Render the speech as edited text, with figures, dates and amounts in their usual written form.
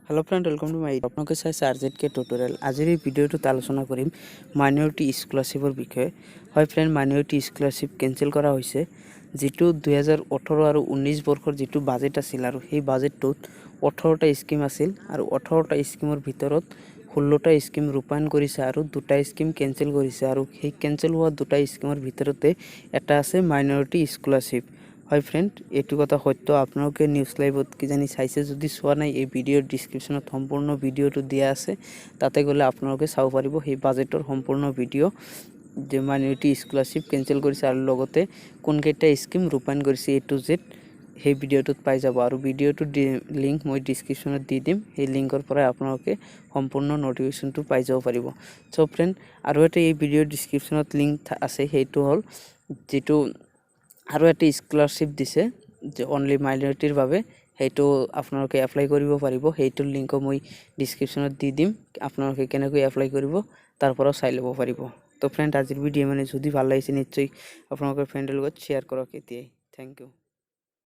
Hello friend, welcome to my आपनके साथ rzktutorial আজিৰ এই ভিডিওটো আলোচনা কৰিম মাইনৰিটি স্কলাৰশ্বিপৰ বিষয়ে। হয় ফ্ৰেন্ড, মাইনৰিটি স্কলাৰশ্বিপ কেনসেল কৰা হৈছে, যেটো 2018 আৰু 19 বৰ্ষৰ যেটো বাজেট আছিল আৰু সেই বাজেটটোত 18টা স্কিম আছিল আৰু 18টা স্কিমৰ ভিতৰত 16টা স্কিম ৰূপায়ণ কৰিছে আৰু 2টা স্কিম কেনসেল কৰিছে আৰু সেই কেনসেল হোৱা 2টা স্কিমৰ ভিতৰতে এটা আছে মাইনৰিটি স্কলাৰশ্বিপ। হয় ফ্রেন্ড, এটু কথা সত্য। আপনাকে নিউজ লাইভত কি জানি চাইছে, যদি চোৱা নাই এই ভিডিওৰ ডিসক্ৰিপশনত সম্পূৰ্ণ ভিডিওটো দিয়া আছে, তাতে গলে আপোনালোকে চাব পাৰিব সেই বাজেটৰ সম্পূৰ্ণ ভিডিও যে মাইনৰিটি স্কলাৰশ্বিপ কেনসেল কৰিছে আৰু লগতে কোন কেইটা স্কিম ৰূপায়ণ কৰিছে এ টু জেড সেই ভিডিওটোত পাই যাব আৰু ভিডিওটো লিংক মই ডিসক্ৰিপশনত দি দিম। সেই লিংকৰ পৰা আপোনালোকে সম্পূৰ্ণ নোটিফিকেশনটো পাই যাব পাৰিব। সো ফ্ৰেন্ড, আৰু এটা এই ভিডিওৰ ডিসক্ৰিপশনত লিংক আছে, সেইটো হল যেটো আৰু এটা স্কলাৰশ্বিপ দিছে যে অনলি মাইনৰিটিৰ বাবে, সেইটো আপোনালোকে এপ্লাই কৰিব পাৰিব। সেইটো লিংক মই ডিসক্ৰিপশনত দি দিম, আপোনালোকে কেনেকৈ এপ্লাই কৰিব তাৰ পৰা চাই ল'ব পাৰিব। তো ফ্ৰেন্ড, আজিৰ ভিডিও মানে যদি ভাল লাগিছে নিশ্চয় আপোনালোকৰ ফ্ৰেণ্ডৰ লগত শ্বেয়াৰ কৰক এতিয়াই। Thank U.